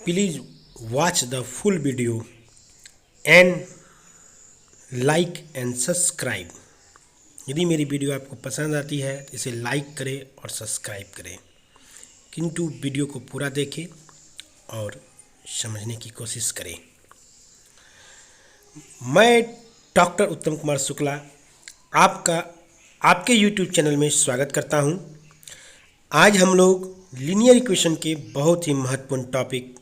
Please watch the full video and like and subscribe। यदि मेरी video आपको पसंद आती है तो इसे लाइक करें और सब्सक्राइब करें, किंतु वीडियो को पूरा देखें और समझने की कोशिश करें। मैं डॉक्टर उत्तम कुमार शुक्ला आपके YouTube चैनल में स्वागत करता हूं। आज हम लोग लीनियर इक्वेशन के बहुत ही महत्वपूर्ण topic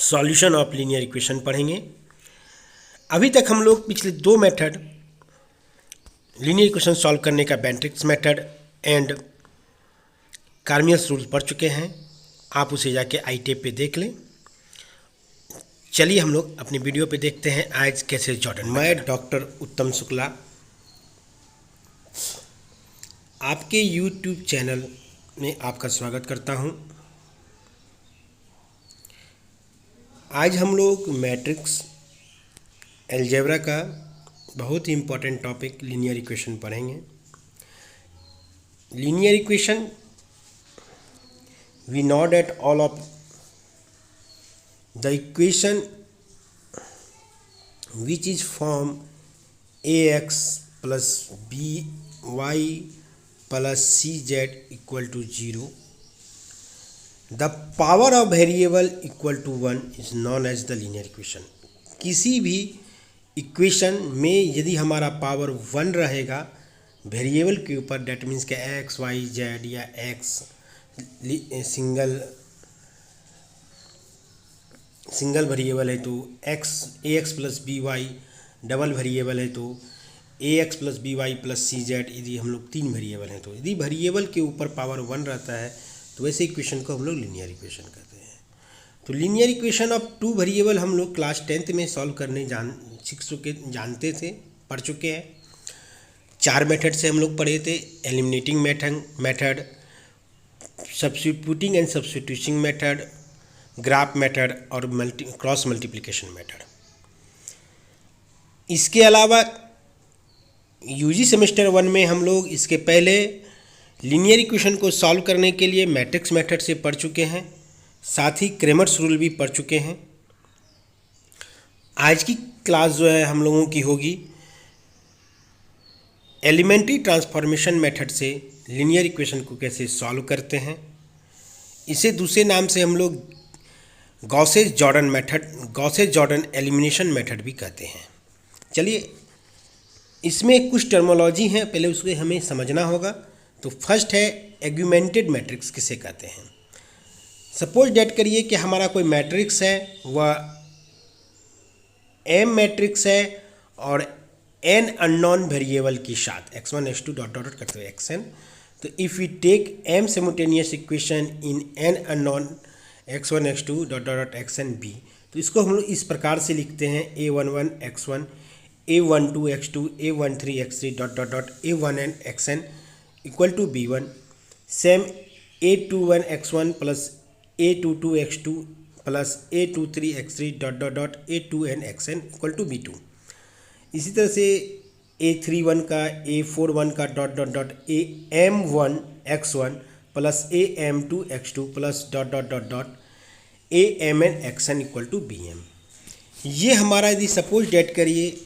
solution of linear equation पढ़ेंगे। अभी तक हम लोग पिछले दो मेथड लीनियर इक्वेशन सॉल्व करने का मैट्रिक्स मेथड एंड कार्मियस रूल पढ़ चुके हैं। आप उसे जाके ITAP पे देख लें। चलिए हम लोग अपनी वीडियो पे देखते हैं आज कैसे जॉर्डन। मैं डॉक्टर उत्तम शुक्ला आपके YouTube चैनल में आपका स्वागत करता हूं। आज हम लोग मैट्रिक्स अलजेब्रा का बहुत ही इम्पोर्टेंट टॉपिक लीनियर इक्वेशन पढ़ेंगे। Linear equation we know that all of the equation which is form ax plus by plus cz equal to 0, the power of variable equal to 1 is known as the linear equation। किसी भी equation में यदि हमारा power 1 रहेगा variable के ऊपर, that means के x y z या एक्स सिंगल वेरिएबल है तो ax plus b y, double variable है तो ax plus b y plus c z, यदि हम लोग 3 वेरिएबल हैं तो यदि वेरिएबल के ऊपर पावर 1 रहता है तो वैसे इक्वेशन को हम लोग लीनियर इक्वेशन कहते हैं। तो लीनियर इक्वेशन ऑफ 2 वेरिएबल हम लोग क्लास 10th में सॉल्व करने जानते थे, पढ़ चुके हैं। 4 मेथड से हम लोग पढ़े थे: eliminating method, substituting and substitution method, graph method और क्रॉस मल्टीप्लिकेशन मेथड। इसके अलावा यूजी सेमेस्टर 1 में हम लोग इसके पहले लीनियर इक्वेशन को सॉल्व करने के लिए मैट्रिक्स मेथड से पढ़ चुके हैं, साथ ही क्रेमर्स रूल भी पढ़ चुके हैं। आज की क्लास जो है हम लोगों की होगी एलिमेंट्री ट्रांसफॉर्मेशन मेथड से लीनियर इक्वेशन को कैसे सॉल्व करते हैं। इसे दूसरे नाम से हम लोग गॉसेस जॉर्डन एलिमिनेशन मेथड भी कहते हैं। चलिए, इसमें कुछ टर्मोलॉजी हैं, पहले उसको हमें समझना होगा। तो फर्स्ट है एग्यूमेंटेड मैट्रिक्स किसे कहते हैं। सपोज डेट करिए कि हमारा कोई मैट्रिक्स है, वह एम मैट्रिक्स है और n अननोन वेरिएबल के साथ x1 x2 डॉट डॉट करते हुए xn। तो if we take m simultaneous equation in n unknown x1 x2 dot dot xn b, तो इसको हम लोग इस प्रकार से लिखते हैं: a11 x1, a12 x2, a13 x3 dot dot dot a1n xn equal to b1। Same a21 x1 plus a22 x2 plus a23 x3 dot dot dot a2n xn equal to b2। इसी तरह से a31 का, a41 का dot dot dot am1 x1 plus am2 x2 plus dot dot dot dot amn xn equal to bm। ये हमारा यदि suppose date करिए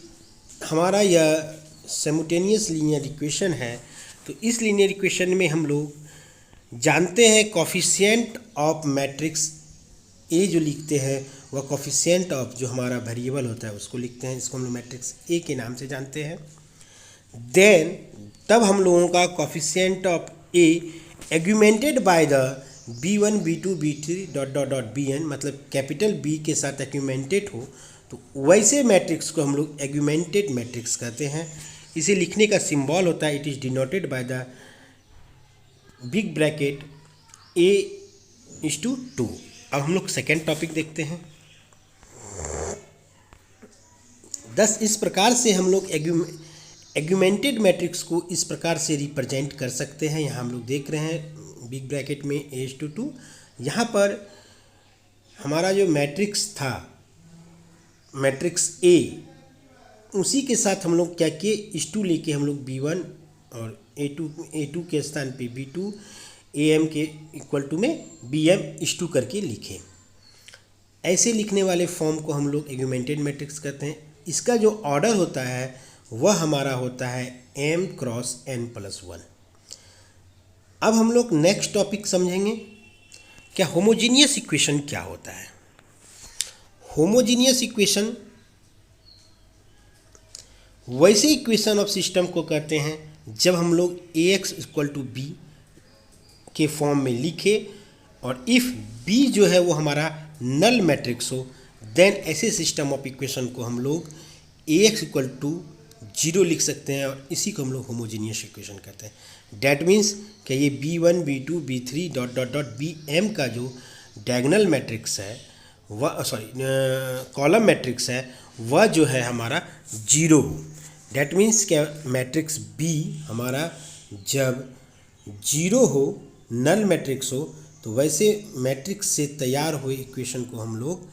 हमारा यह सिमुटेनियस लीनियर इक्वेशन है, तो इस लीनियर इक्वेशन में हम लोग जानते हैं कोफिशिएंट ऑफ मैट्रिक्स ए जो लिखते हैं वह कोफिशिएंट ऑफ जो हमारा वेरिएबल होता है उसको लिखते हैं, इसको हम लोग मैट्रिक्स ए के नाम से जानते हैं। देन तब हम लोगों का coefficient of A augmented by the b1 b2 b3 dot dot dot bn, मतलब कैपिटल B के साथ एग्यूमेंटेड हो, तो वैसे मैट्रिक्स को हम लोग एग्यूमेंटेड मैट्रिक्स कहते हैं। इसे लिखने का सिंबल होता है, it is denoted by the big bracket a:2। अब हम लोग सेकेंड टॉपिक देखते हैं। दस इस प्रकार से हम लोग एग्यूमेंटेड मैट्रिक्स को इस प्रकार से रिप्रेजेंट कर सकते हैं। यहाँ हम लोग देख रहे हैं बिग ब्रैकेट में a:2। यहाँ पर हमारा जो मैट्रिक्स था मैट्रिक्स A, उसी के साथ हम लोग क्या किए, इस 2 लेके हम लोग b1 और a2 के स्थान पे b2, ए एम के इक्वल टू में बी एम इस टू करके लिखें। ऐसे लिखने वाले फॉर्म को हम लोग एग्यूमेंटेड मैट्रिक्स कहते हैं। इसका जो ऑर्डर होता है वह हमारा होता है m क्रॉस n प्लस 1। अब हम लोग नेक्स्ट टॉपिक समझेंगे, क्या होमोजीनियस इक्वेशन क्या होता है। होमोजीनियस इक्वेशन वैसे इक्वेशन ऑफ सिस्टम को कहते हैं जब हम लोग ax इक्वल टू बी के फॉर्म में लिखे और इफ़ b जो है वो हमारा नल मैट्रिक्स हो, देन ऐसे सिस्टम ऑफ इक्वेशन को हम लोग ax इक्वल टू 0 लिख सकते हैं और इसी को हम लोग होमोजीनियस इक्वेशन कहते हैं। डैट मीन्स कि ये b1 b2 b3 dot dot dot bm का जो डायगोनल मैट्रिक्स है वह कॉलम मैट्रिक्स है वह जो है हमारा 0 हो। डैट मीन्स क्या मैट्रिक्स b हमारा जब 0 हो, नल मैट्रिक्स हो, तो वैसे मैट्रिक्स से तैयार हुए इक्वेशन को हम लोग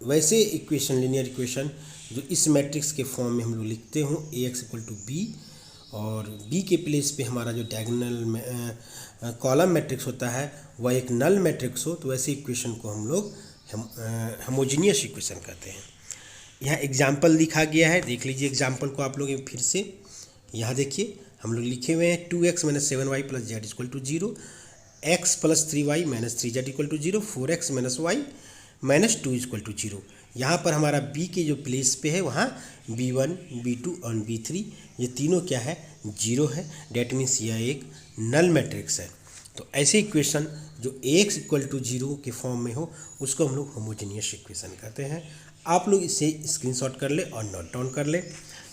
वैसे इक्वेशन लीनियर इक्वेशन जो इस मैट्रिक्स के फॉर्म में हम लोग लिखते हो ax इक्वल टू बी और b के प्लेस पे हमारा जो डायगोनल कॉलम मैट्रिक्स होता है वह एक नल मैट्रिक्स हो, तो वैसे इक्वेशन को हम लोग होमोजीनियस इक्वेशन कहते हैं। यहाँ एग्जाम्पल लिखा गया है, देख लीजिए एग्जाम्पल को आप लोग फिर से। यहाँ देखिए हम लोग लिखे हुए हैं 2x minus 7y plus z equal to 0, x plus 3y minus 3z equal to 0, 4x minus y minus 2 equal to 0। यहाँ पर हमारा b के जो प्लेस पे है वहाँ b1 b2 और b3 ये तीनों क्या है 0 है। डैट मीन्स यह एक नल मैट्रिक्स है। तो ऐसे इक्वेशन जो ax इक्वल टू 0 के फॉर्म में हो उसको हम लोग होमोजीनियस इक्वेशन कहते हैं। आप लोग इसे स्क्रीनशॉट कर ले और नोट डाउन कर ले।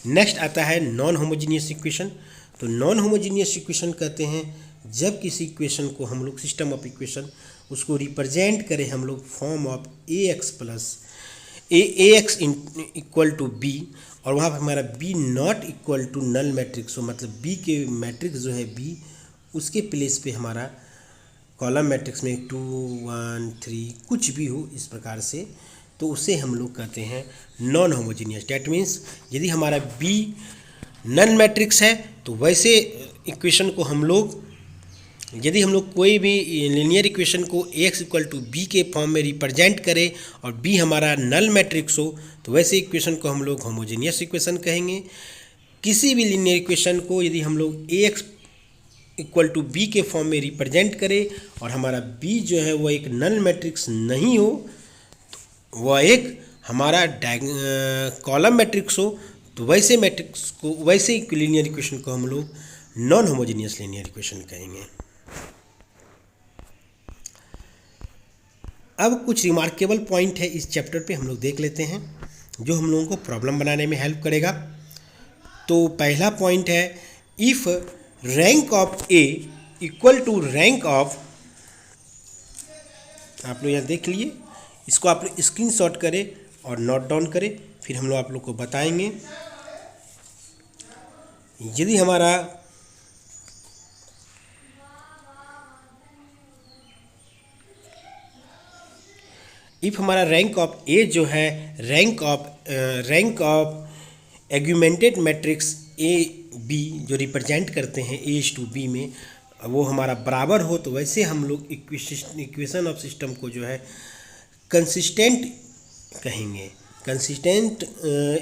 नेक्स्ट आता है नॉन होमोजीनियस इक्वेशन। तो नॉन होमोजीनियस इक्वेशन कहते हैं जब किसी इक्वेशन को हम लोग सिस्टम ऑफ इक्वेशन उसको रिप्रेजेंट करें हम लोग form of ax plus ax equal to B और वहाँ पर हमारा b not equal to null matrix हो, मतलब b के मैट्रिक्स जो है b उसके प्लेस पे हमारा कॉलम मैट्रिक्स में 2 1 3 कुछ भी हो इस प्रकार से, तो उसे हम लोग कहते हैं नॉन होमोजीनियस। डैट मीन्स यदि हमारा b नल मैट्रिक्स है तो वैसे इक्वेशन को हम लोग यदि हम लोग कोई भी लीनियर इक्वेशन को x इक्वल टू बी के फॉर्म में रिप्रेजेंट करें और b हमारा नल मैट्रिक्स हो तो वैसे इक्वेशन को हम लोग होमोजीनियस इक्वेशन कहेंगे। किसी भी लीनियर इक्वेशन को यदि हम लोग ax इक्वल टू बी के फॉर्म में रिप्रेजेंट करें और हमारा b जो है वह एक नल मैट्रिक्स नहीं हो, तो वह एक हमारा कॉलम मैट्रिक्स हो, तो वैसे मैट्रिक्स को वैसे लीनियर इक्वेशन को हम लोग नॉन होमोजीनियस लीनियर इक्वेशन कहेंगे। अब कुछ रिमार्केबल पॉइंट है इस चैप्टर पे हम लोग देख लेते हैं जो हम लोगों को प्रॉब्लम बनाने में हेल्प करेगा। तो पहला पॉइंट है if rank of A equal to rank of, आप लोग यहाँ देख लिए, इसको आप लोग स्क्रीनशॉट करें और नोट डाउन करें, फिर हम लोग आप लोग को बताएंगे। यदि हमारा इफ़ हमारा रैंक ऑफ ए जो है rank of augmented matrix A B जो रिप्रेजेंट करते हैं एज टू बी में वो हमारा बराबर हो, तो वैसे हम लोग इक्वेशन ऑफ सिस्टम को जो है कंसिस्टेंट कहेंगे। कंसिस्टेंट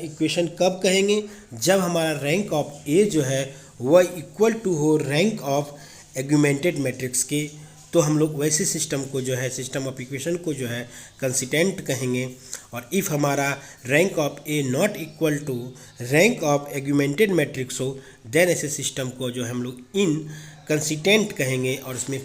इक्वेशन कब कहेंगे? जब हमारा रैंक ऑफ ए जो है वह इक्वल टू हो रैंक ऑफ एग्यूमेंटेड मैट्रिक्स के, तो हम लोग वैसे सिस्टम को जो है सिस्टम ऑफ इक्वेशन को जो है कंसिस्टेंट कहेंगे। और इफ़ हमारा rank of A not equal to rank of augmented matrix हो, देन ऐसे सिस्टम को जो है हम लोग इन कंसिस्टेंट कहेंगे और इसमें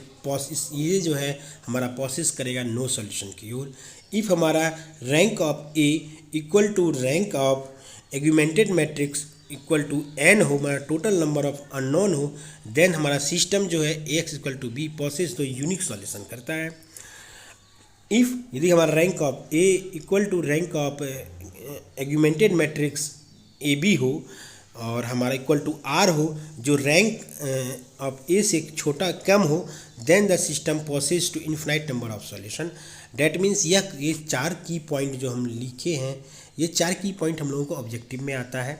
ये जो है हमारा प्रोसेस करेगा नो सॉल्यूशन की ओर। इफ़ हमारा rank of A equal to rank of augmented matrix equal to n हो, हमारा टोटल नंबर ऑफ अननोन हो, देन हमारा सिस्टम जो है x equal to B process तो यूनिक सॉल्यूशन करता है। इफ़ यदि हमारा rank of a equal to rank of augmented matrix A B हो और हमारा इक्वल टू r हो जो रैंक ऑफ a से छोटा कम हो, then the system process to infinite number of solution. That means ये 4 की पॉइंट जो हम लिखे हैं, ये 4 की पॉइंट हम लोगों को ऑब्जेक्टिव में आता है,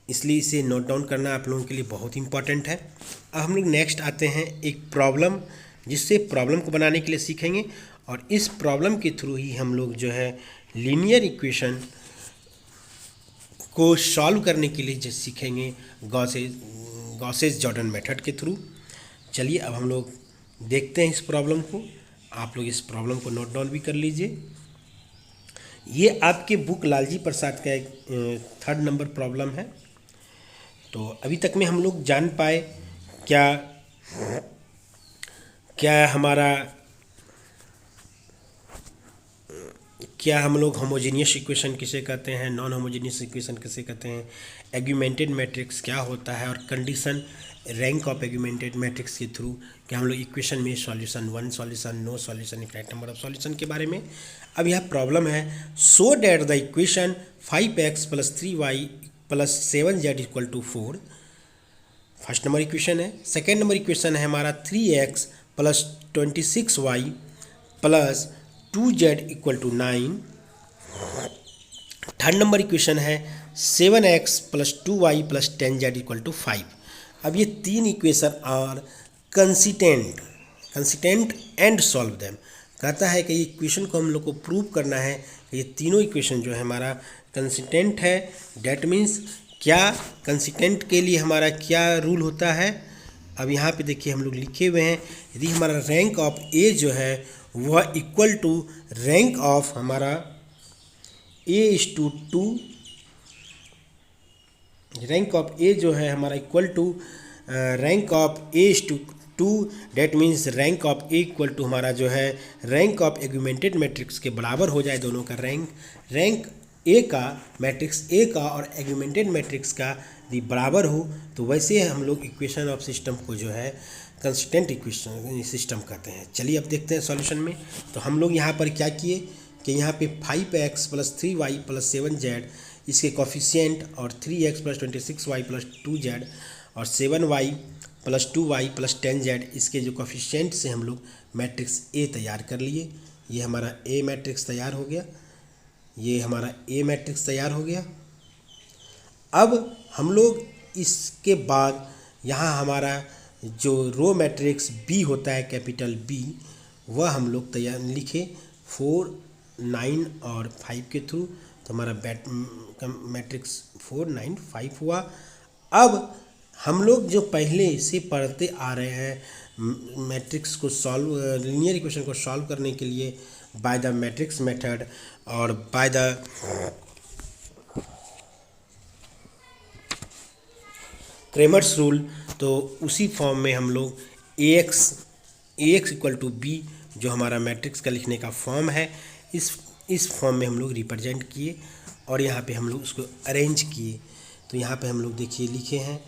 इसलिए इसे नोट डाउन करना आप लोगों के लिए बहुत इंपॉर्टेंट है। अब हम लोग नेक्स्ट आते हैं एक प्रॉब्लम जिससे प्रॉब्लम को बनाने के लिए सीखेंगे, और इस प्रॉब्लम के थ्रू ही हम लोग जो है लीनियर इक्वेशन को सॉल्व करने के लिए जो सीखेंगे गॉसेस जॉर्डन मेथड के थ्रू। चलिए अब हम लोग देखते हैं इस प्रॉब्लम को। आप लोग इस प्रॉब्लम को नोट डाउन भी कर लीजिए। ये आपके बुक लालजी प्रसाद का एक 3rd नंबर प्रॉब्लम है। तो अभी तक में हम लोग जान पाए क्या हम लोग होमोजीनियस इक्वेशन किसे कहते हैं, नॉन होमोजीनियस इक्वेशन किसे कहते हैं, एग्यूमेंटेड मैट्रिक्स क्या होता है, और condition rank of augmented matrix के थ्रू क्या हम लोग इक्वेशन में solution 1 solution, no solution, infinite number of solution के बारे में। अब यह प्रॉब्लम है, so that the equation 5x + 3y + 7z = 4। First number equation है। सेकेंड नंबर इक्वेशन है हमारा 3x + 26y + 2z = 9। Third number equation है 7x + 2y + 10z = 5। अब ये तीन equation are consistent and solve them. कहता है कि ये इक्वेशन को हम लोग को प्रूव करना है कि ये तीनों इक्वेशन जो है हमारा कंसिस्टेंट है। डैट मीन्स क्या कंसिस्टेंट के लिए हमारा क्या रूल होता है। अब यहाँ पे देखिए हम लोग लिखे हुए हैं, यदि हमारा रैंक ऑफ ए जो है वह इक्वल टू रैंक ऑफ हमारा a/2, रैंक ऑफ ए जो है हमारा equal to rank of a/2, that means rank of A equal to हमारा जो है रैंक ऑफ एग्यूमेंटेड मैट्रिक्स के बराबर हो जाए। दोनों का रैंक ए का, मैट्रिक्स ए का और एग्यूमेंटेड मैट्रिक्स का यदि बराबर हो तो वैसे हम लोग इक्वेशन ऑफ सिस्टम को जो है कंसिस्टेंट इक्वेशन सिस्टम कहते हैं। चलिए अब देखते हैं सॉल्यूशन में। तो हम लोग यहाँ पर क्या किए कि यहाँ पे 5x + 3y + 7z इसके कोफिशिएंट, और 3x + 26y + 2z और 7y + 2y + 10z इसके जो कोफिशिएंट से हम लोग मैट्रिक्स ए तैयार कर लिए। ये हमारा ए मैट्रिक्स तैयार हो गया, ये हमारा ए मैट्रिक्स तैयार हो गया। अब हम लोग इसके बाद यहाँ हमारा जो रो मैट्रिक्स बी होता है, कैपिटल बी, वह हम लोग तैयार लिखे 4, 9 और 5 के थ्रू। तो हमारा मैट्रिक्स 4, 9, 5 हुआ। अब हम लोग जो पहले से पढ़ते आ रहे हैं मैट्रिक्स को सॉल्व, लीनियर इक्वेशन को सॉल्व करने के लिए बाय द मैट्रिक्स मेथड और बाय द क्रेमर्स रूल, तो उसी फॉर्म में हम लोग ax = b जो हमारा मैट्रिक्स का लिखने का फॉर्म है, इस फॉर्म में हम लोग रिप्रेजेंट किए और यहाँ पे हम लोग उसको अरेंज किए। तो यहाँ पे हम लोग देखिए लिखे हैं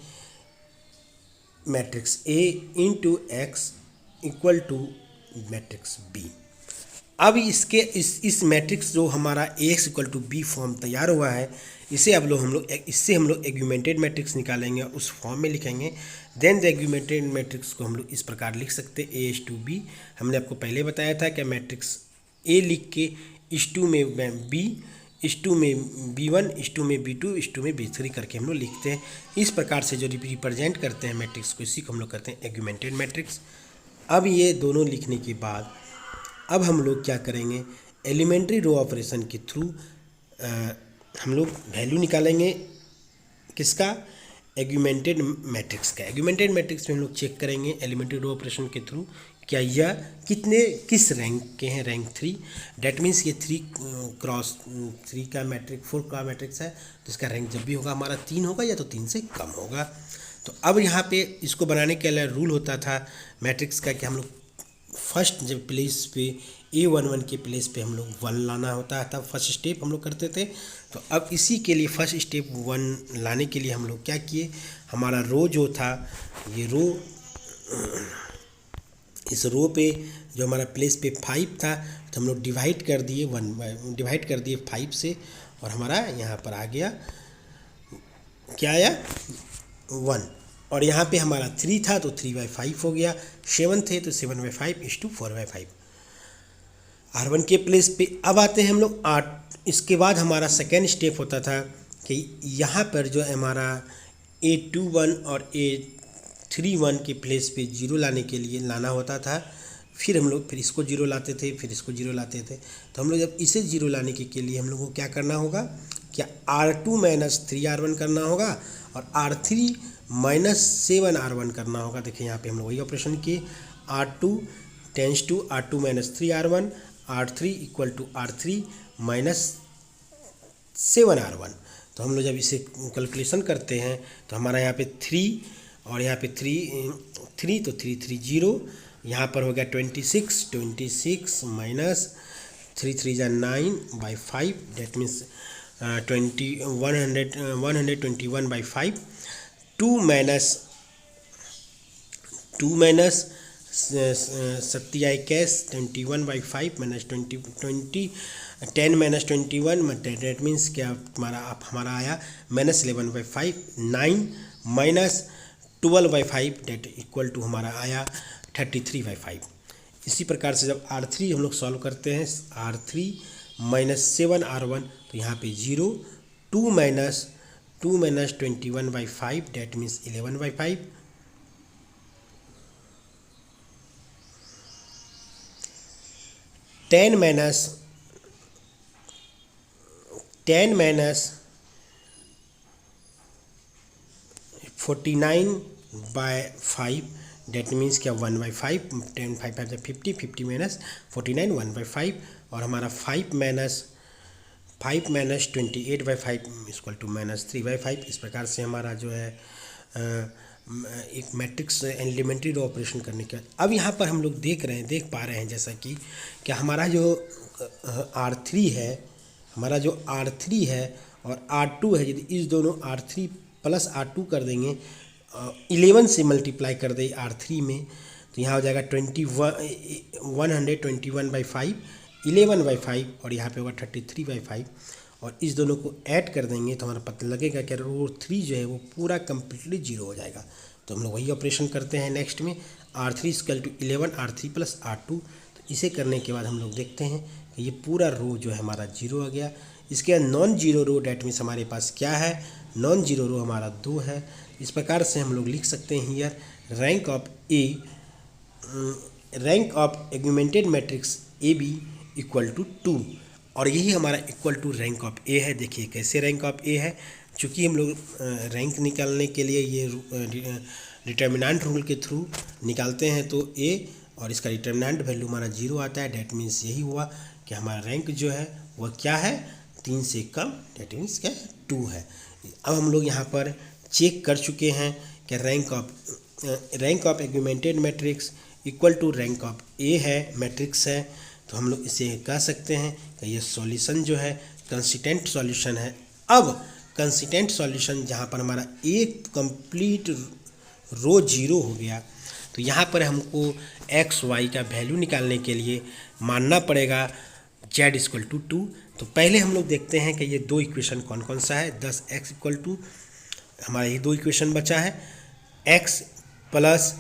matrix A × x = matrix B। अब इस मैट्रिक्स जो हमारा ax = b फॉर्म तैयार हुआ है, इससे हम लोग एग्यूमेंटेड मैट्रिक्स निकालेंगे, उस फॉर्म में लिखेंगे। देन द एग्यूमेंटेड मैट्रिक्स को हम लोग इस प्रकार लिख सकते हैं a/b। हमने आपको पहले बताया था कि मैट्रिक्स a लिख के इस2 में b, इस2 में b1, इस2 में b2, इस2 में b3 करके हम लोग लिखते हैं। इस प्रकार से जो रिप्रेजेंट करते हैं मैट्रिक्स को, इसी को हम लोग कहते हैं एग्यूमेंटेड मैट्रिक्स। अब ये दोनों लिखने के बाद अब हम लोग क्या करेंगे, एलिमेंट्री रो ऑपरेशन के थ्रू हम लोग वैल्यू निकालेंगे किसका, एग्यूमेंटेड मैट्रिक्स का। एग्यूमेंटेड मैट्रिक्स में हम लोग चेक करेंगे एलिमेंट्री रो ऑपरेशन के थ्रू क्या यह किस रैंक के हैं, रैंक 3। डैट मीन्स ये 3 का मैट्रिक्स 4 का मैट्रिक्स है, तो इसका रैंक जब भी होगा हमारा 3 होगा या तो 3 से कम होगा। तो अब यहाँ पे इसको बनाने के लिए रूल होता था मैट्रिक्स का कि हम लोग फर्स्ट जब प्लेस पे A11 के प्लेस पे हम लोग 1 लाना होता है, तब फर्स्ट स्टेप हम लोग करते थे। तो अब इसी के लिए फर्स्ट स्टेप 1 लाने के लिए हम लोग क्या किए, हमारा रो जो था, ये रो, इस रो पे जो हमारा प्लेस पे 5 था, तो हम लोग डिवाइड कर दिए 5 से, और हमारा यहाँ पर आ गया क्या आया 1। और यहाँ पे हमारा 3 था तो 3/5 हो गया, 7 थे तो 7/5 = 4/5 R1 के प्लेस पे। अब आते हैं हम लोग 8। इसके बाद हमारा सेकेंड स्टेप होता था कि यहाँ पर जो हमारा A21 और A31 के प्लेस पे 0 लाने के लिए लाना होता था। फिर हम लोग फिर इसको जीरो लाते थे, फिर इसको जीरो लाते थे। तो हम लोग जब इसे जीरो लाने के लिए हम लोग को क्या करना होगा, क्या R2 माइनस 3R1 करना होगा और R3 माइनस 7R1 करना होगा। देखिए यहाँ पे हम लोग वही ऑपरेशन किए, R2 tends to R2 minus 3R1, R3 equal to R3 minus 7R1। तो हम लोग जब इसे कैलकुलेशन करते हैं तो हमारा यहाँ पे 3 और यहाँ पे 3 तो 3 3 0, यहाँ पर हो गया 26 माइनस 3 3 जा 9/5, डेट मीन्स 121/5। 2 माइनस 7 कैश 21/5 माइनस 10 माइनस 21, डेट मीन्स क्या हमारा आया minus 11/5। 9 minus 12/5 that equal to हमारा आया 33/5। इसी प्रकार से जब R3 हम लोग सॉल्व करते हैं, R3 माइनस 7R1, तो यहाँ पे 0, 2 minus 21/5 that means 11/5। 10 minus 49/5 date means क्या 1/5, 10 5 5 50, 50 माइनस 49 1/5, और हमारा 5 माइनस 28/5 इक्वल टू माइनस 3/5। इस प्रकार से हमारा जो है एक मैट्रिक्स एलिमेंट्री रो ऑपरेशन करने के। अब यहाँ पर हम लोग देख पा रहे हैं जैसा कि क्या हमारा जो R3 है और R2 है, यदि इस दोनों R3 प्लस R2 कर देंगे, 11 से मल्टीप्लाई कर दें R3 में, तो यहाँ हो जाएगा 121/5, 11/5 और यहाँ पे होगा 33/5, और इस दोनों को ऐड कर देंगे तो हमारा पता लगेगा कि रो 3 जो है वो पूरा कम्प्लीटली जीरो हो जाएगा। तो हम लोग वही ऑपरेशन करते हैं नेक्स्ट में, R3 equal to 11 R3 plus R2। तो इसे करने के बाद हम लोग देखते हैं कि ये पूरा रो जो है हमारा जीरो आ गया। इसके बाद non zero row that means हमारे पास क्या है, नॉन जीरो रो हमारा 2 है। इस प्रकार से हम लोग लिख सकते हैं here rank of augmented matrix AB equal to 2, और यही हमारा equal to rank of A है। देखिए कैसे रैंक ऑफ A है, चूँकि हम लोग रैंक निकालने के लिए ये डिटर्मिनेंट रूल के थ्रू निकालते हैं, तो A और इसका डिटर्मिनेंट वैल्यू हमारा 0 आता है। डेट मीन्स यही हुआ कि हमारा रैंक जो है वह क्या है, 3 से कम, डेट मीन्स क्या है 2 है। अब हम लोग यहाँ पर चेक कर चुके हैं कि rank of augmented matrix equal to rank of A है, मैट्रिक्स है। तो हम लोग इसे कह सकते हैं कि ये सॉल्यूशन जो है कंसिस्टेंट सॉल्यूशन है। अब कंसिस्टेंट सॉल्यूशन जहाँ पर हमारा एक कंप्लीट रो जीरो हो गया, तो यहाँ पर हमको एक्स वाई का वैल्यू निकालने के लिए मानना पड़ेगा z इक्वल टू 2। तो पहले हम लोग देखते हैं कि ये दो इक्वेशन कौन कौन सा है। 10x इक्वल टू हमारा ये दो इक्वेशन बचा है, x plus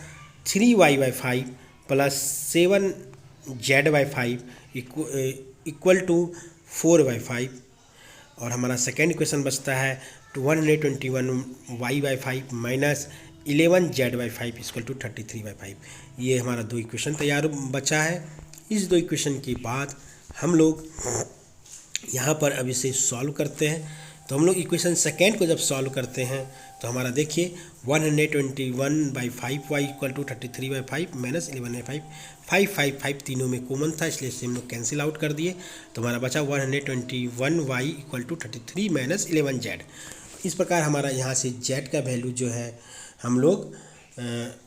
3y/5 plus 7z/5 equal to 4/5, और हमारा सेकेंड इक्वेशन बचता है 121y/5 minus 11z/5 equal to 33/5। ये हमारा दो इक्वेशन तैयार बचा है। इस दो इक्वेशन के बाद हम लोग यहाँ पर अब इसे सॉल्व करते हैं। तो हम लोग इक्वेशन सेकेंड को जब सॉल्व करते हैं तो हमारा देखिए 121/5y इक्वल टू 33/5 माइनस 11/5, 5 तीनों में कॉमन था, इसलिए इसे हम लोग कैंसिल आउट कर दिए। तो हमारा बचा 121y equal to 33 minus 11z। इस प्रकार हमारा यहाँ से z का वैल्यू जो है हम लोग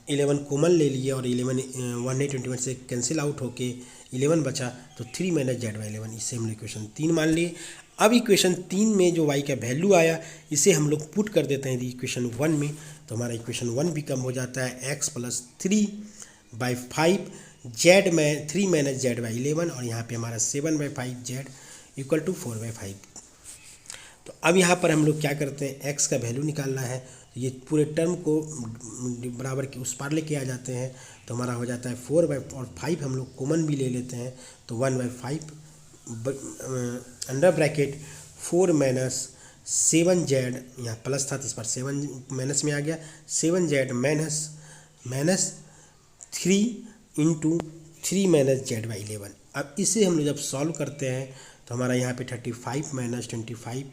11 कॉमन ले लिए, और 121 से कैंसिल आउट होके 11 बचा, तो 3 माइनस z/11, इसे हम लोग इक्वेशन 3 मान लिए। अब इक्वेशन 3 में जो y का वैल्यू आया इसे हम लोग पुट कर देते हैं इक्वेशन 1 में, तो हमारा इक्वेशन 1 भी कम हो जाता है x प्लस 3/5 z में 3 माइनस z/11, और यहाँ पे हमारा 7/5 z इक्वल टू 4/5। तो अब यहाँ पर हम लोग क्या करते हैं, x का वैल्यू निकालना है, तो ये पूरे टर्म को बराबर के उस पार लेके आ जाते हैं, तो हमारा हो जाता है 4/5 हम लोग कॉमन भी ले लेते हैं, तो 1/5 अंडर ब्रैकेट 4 माइनस 7z, यहाँ प्लस था तो इस पर 7 माइनस में आ गया, 7z minus 3 into 3 minus Z by 11। अब इसे हम लोग जब सॉल्व करते हैं तो हमारा यहाँ पे 35 माइनस 25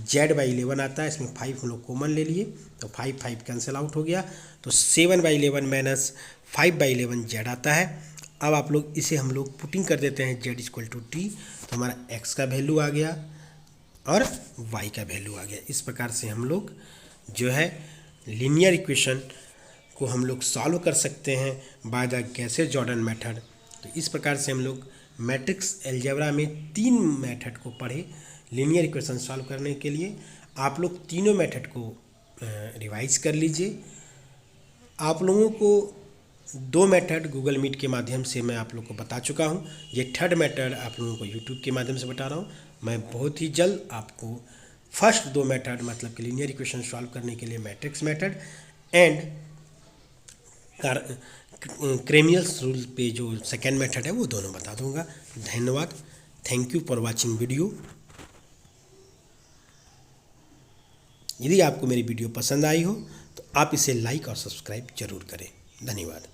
जेड बाई 11 आता है। इसमें 5 हम लोग कॉमन ले लिए तो 5 कैंसिल आउट हो गया, तो 7 बाई 11 माइनस 5 बाई 11 जेड आता है। अब आप लोग इसे हम लोग पुटिंग कर देते हैं जेड इक्वल टू टी, तो हमारा एक्स का वैल्यू आ गया और वाई का वैल्यू आ गया। इस प्रकार से हम लोग जो है लीनियर इक्वेशन को हम लोग सॉल्व कर सकते हैं बाय द गॉसेस-जॉर्डन मेथड। तो इस प्रकार से हम लोग मैट्रिक्स अलजेब्रा में 3 मेथड को पढ़े लीनियर इक्वेशन सॉल्व करने के लिए। आप लोग तीनों मेथड को रिवाइज कर लीजिए। आप लोगों को 2 मेथड गूगल मीट के माध्यम से मैं आप लोग को बता चुका हूँ। ये थर्ड मेथड आप लोगों को यूट्यूब के माध्यम से बता रहा हूँ। मैं बहुत ही जल्द आपको फर्स्ट 2 मेथड मतलब कि लीनियर इक्वेशन सॉल्व करने के लिए मैट्रिक्स मेथड एंड क्रेमियल्स रूल पे जो सेकेंड मेथड है वो दोनों बता दूंगा। धन्यवाद। Thank you for watching video. यदि आपको मेरी वीडियो पसंद आई हो तो आप इसे लाइक और सब्सक्राइब जरूर करें। धन्यवाद।